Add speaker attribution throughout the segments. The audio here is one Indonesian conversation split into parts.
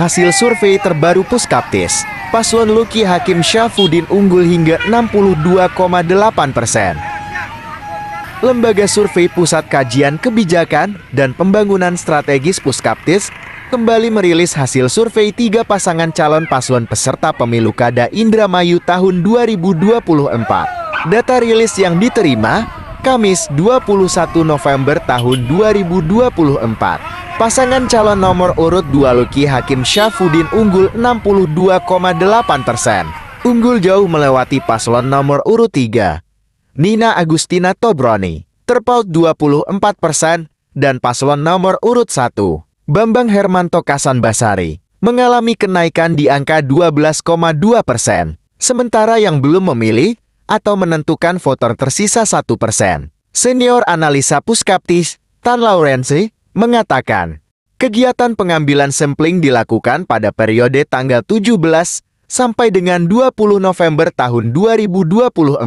Speaker 1: Hasil survei terbaru Puskaptis, paslon Luki Hakim Syafudin unggul hingga 62,8%. Lembaga Survei Pusat Kajian Kebijakan dan Pembangunan Strategis Puskaptis kembali merilis hasil survei 3 pasangan calon paslon peserta pemilu Kada Indramayu tahun 2024. Data rilis yang diterima Kamis 21 November tahun 2024. Pasangan calon nomor urut 2 Luki Hakim Syafudin unggul 62,8%. Unggul jauh melewati paslon nomor urut 3 Nina Agustina Tobroni, terpaut 24%, dan paslon nomor urut 1 Bambang Hermanto Kasanbasari, mengalami kenaikan di angka 12,2%. Sementara yang belum memilih atau menentukan voter tersisa 1%. Senior analisa Puskaptis, Tan Laurensi, mengatakan, kegiatan pengambilan sampling dilakukan pada periode tanggal 17 sampai dengan 20 November tahun 2024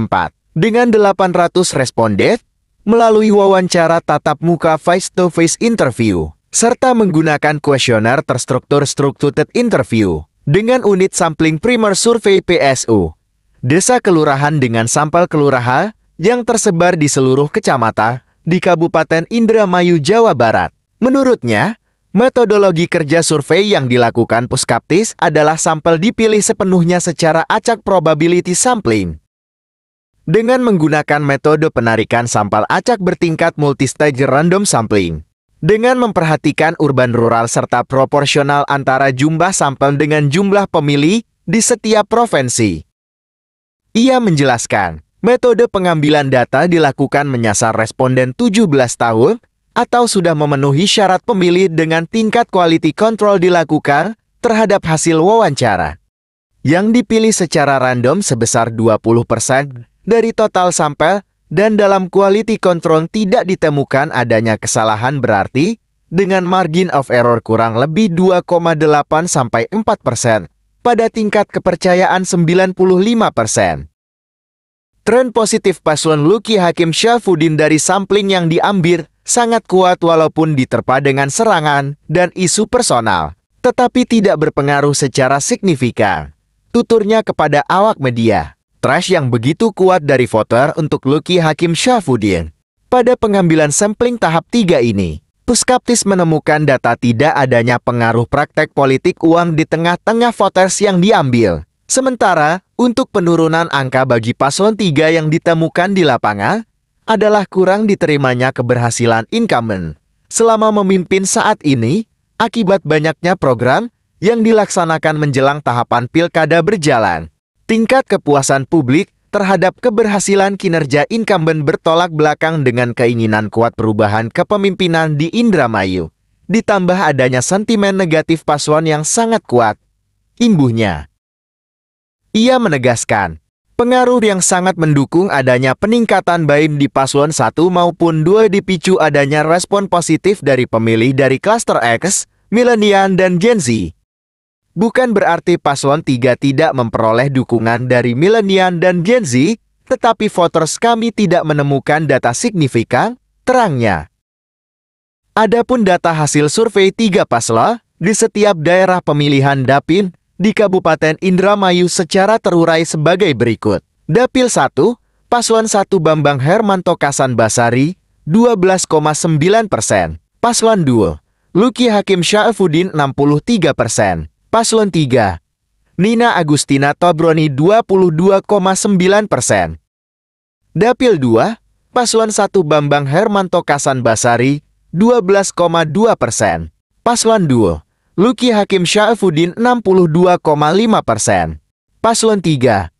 Speaker 1: dengan 800 responden melalui wawancara tatap muka face-to-face interview serta menggunakan kuesioner terstruktur structured interview dengan unit sampling primer survei PSU desa kelurahan dengan sampel kelurahan yang tersebar di seluruh kecamatan di Kabupaten Indramayu, Jawa Barat. Menurutnya, metodologi kerja survei yang dilakukan Puskaptis adalah sampel dipilih sepenuhnya secara acak probability sampling. Dengan menggunakan metode penarikan sampel acak bertingkat multistage random sampling. Dengan memperhatikan urban rural serta proporsional antara jumlah sampel dengan jumlah pemilih di setiap provinsi. Ia menjelaskan, metode pengambilan data dilakukan menyasar responden 17 tahun atau sudah memenuhi syarat pemilih dengan tingkat quality control dilakukan terhadap hasil wawancara. Yang dipilih secara random sebesar 20% dari total sampel dan dalam quality control tidak ditemukan adanya kesalahan berarti dengan margin of error kurang lebih 2,8 sampai 4% pada tingkat kepercayaan 95%. Tren positif paslon Luki Hakim Syafudin dari sampling yang diambil sangat kuat walaupun diterpa dengan serangan dan isu personal, tetapi tidak berpengaruh secara signifikan. Tuturnya kepada awak media. Trust yang begitu kuat dari voter untuk Luki Hakim Syafudin. Pada pengambilan sampling tahap 3 ini, Puskaptis menemukan data tidak adanya pengaruh praktek politik uang di tengah-tengah voters yang diambil. Sementara, untuk penurunan angka bagi paslon 3 yang ditemukan di lapangan, adalah kurang diterimanya keberhasilan incumbent selama memimpin saat ini, akibat banyaknya program yang dilaksanakan menjelang tahapan pilkada berjalan. Tingkat kepuasan publik terhadap keberhasilan kinerja incumbent bertolak belakang dengan keinginan kuat perubahan kepemimpinan di Indramayu. Ditambah adanya sentimen negatif paslon yang sangat kuat. Imbuhnya. Ia menegaskan, pengaruh yang sangat mendukung adanya peningkatan baik di paslon 1 maupun 2 dipicu adanya respon positif dari pemilih dari klaster X, milenial dan Gen Z. Bukan berarti paslon 3 tidak memperoleh dukungan dari milenial dan Gen Z, tetapi voters kami tidak menemukan data signifikan, terangnya. Adapun data hasil survei 3 paslon di setiap daerah pemilihan Dapil di Kabupaten Indramayu secara terurai sebagai berikut. Dapil 1, paslon 1 Bambang Hermanto Kasanbasari, 12,9%. Paslon 2, Luki Hakim Syafudin 63%. Paslon 3, Nina Agustina Tobroni 22,9%. Dapil 2, paslon 1 Bambang Hermanto Kasanbasari 12,2%. Paslon 2, Luki Hakim Syafudin 62,5%. Paslon 3,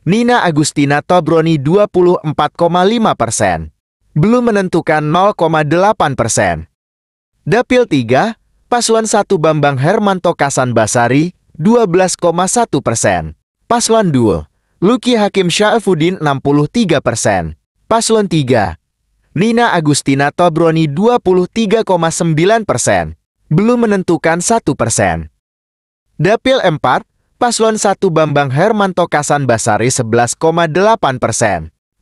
Speaker 1: Nina Agustina Tobroni 24,5%. Belum menentukan 0,8%. Dapil 3, paslon 1 Bambang Hermanto Kasanbasari 12,1%. Paslon 2, Luki Hakim Syafudin 63%. Paslon 3, Nina Agustina Tobroni 23,9%. Belum menentukan 1%. Dapil 4, paslon 1 Bambang Hermanto Kasanbasari 11,8%.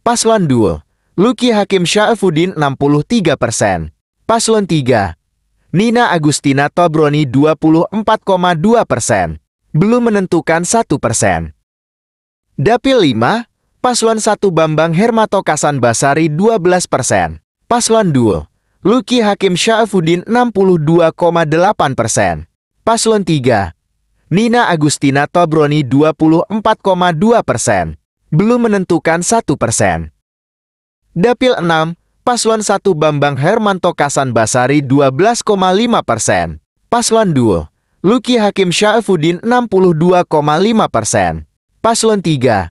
Speaker 1: Paslon 2, Luki Hakim Syafudin 63%. Paslon 3, Nina Agustina Tobroni 24,2%. Belum menentukan 1%. Dapil 5, Paslon 1 Bambang Hermanto Kasan Basari 12%. Paslon 2, Luki Hakim Syafudin 62,8%. Paslon 3, Nina Agustina Tobroni 24,2%. Belum menentukan 1%. Dapil 6, Paslon 1 Bambang Hermanto Kasan Basari 12,5%. Paslon 2, Luki Hakim Syafudin 62,5%. Paslon 3,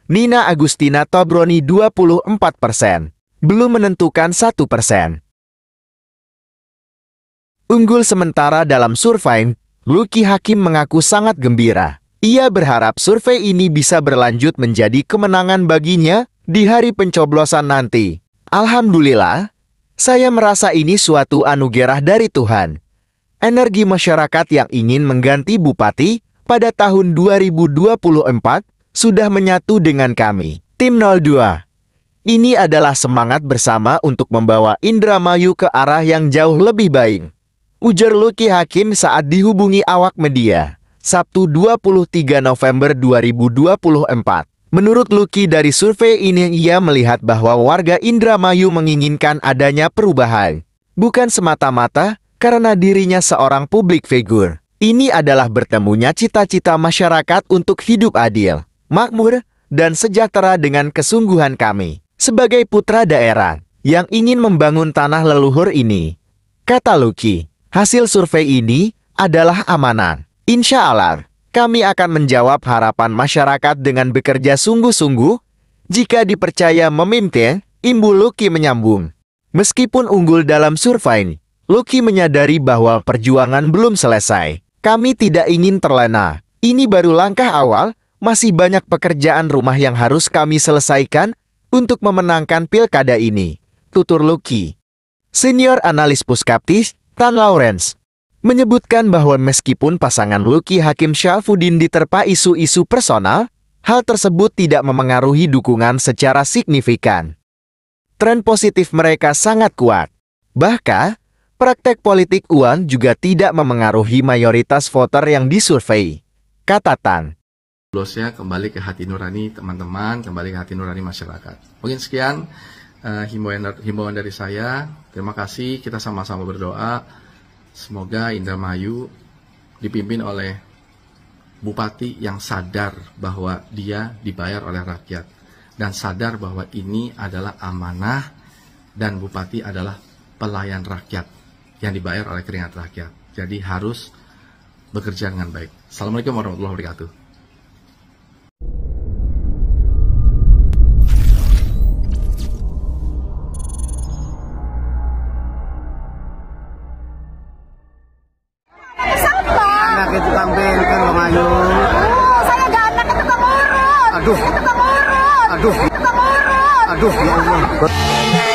Speaker 1: Nina Agustina Tobroni 24%. Belum menentukan 1%. Unggul sementara dalam survei, Luki Hakim mengaku sangat gembira. Ia berharap survei ini bisa berlanjut menjadi kemenangan baginya di hari pencoblosan nanti. Alhamdulillah, saya merasa ini suatu anugerah dari Tuhan. Energi masyarakat yang ingin mengganti bupati pada tahun 2024 sudah menyatu dengan kami. Tim 02. Ini adalah semangat bersama untuk membawa Indramayu ke arah yang jauh lebih baik, ujar Luki Hakim saat dihubungi awak media, Sabtu 23 November 2024. Menurut Luki, dari survei ini ia melihat bahwa warga Indramayu menginginkan adanya perubahan, bukan semata-mata karena dirinya seorang publik figur. Ini adalah bertemunya cita-cita masyarakat untuk hidup adil, makmur, dan sejahtera dengan kesungguhan kami sebagai putra daerah yang ingin membangun tanah leluhur ini, kata Luki. Hasil survei ini adalah amanah. Insya Allah, kami akan menjawab harapan masyarakat dengan bekerja sungguh-sungguh jika dipercaya memimpin, imbul Luki menyambung. Meskipun unggul dalam survei, Luki menyadari bahwa perjuangan belum selesai. Kami tidak ingin terlena. Ini baru langkah awal, masih banyak pekerjaan rumah yang harus kami selesaikan untuk memenangkan pilkada ini, tutur Luki. Senior analis Puskaptis, Tan Lawrence, menyebutkan bahwa meskipun pasangan Luki Hakim Syafudin diterpa isu-isu personal, hal tersebut tidak memengaruhi dukungan secara signifikan. Tren positif mereka sangat kuat. Bahkan, praktek politik uang juga tidak memengaruhi mayoritas voter yang disurvei, kata Tan.
Speaker 2: Loblosnya kembali ke hati nurani teman-teman, kembali ke hati nurani masyarakat. Mungkin sekian himbauan dari saya. Terima kasih, kita sama-sama berdoa. Semoga Indramayu dipimpin oleh bupati yang sadar bahwa dia dibayar oleh rakyat. Dan sadar bahwa ini adalah amanah dan bupati adalah pelayan rakyat yang dibayar oleh keringat rakyat. Jadi harus bekerja dengan baik. Assalamualaikum warahmatullahi wabarakatuh.
Speaker 3: Anak itu tampil kan Bang Ayu.
Speaker 4: Saya gak anak itu tukang urut.
Speaker 3: Aduh.
Speaker 4: Tukang urut.
Speaker 3: Aduh.
Speaker 4: Tukang urut.
Speaker 3: Aduh, ya Allah.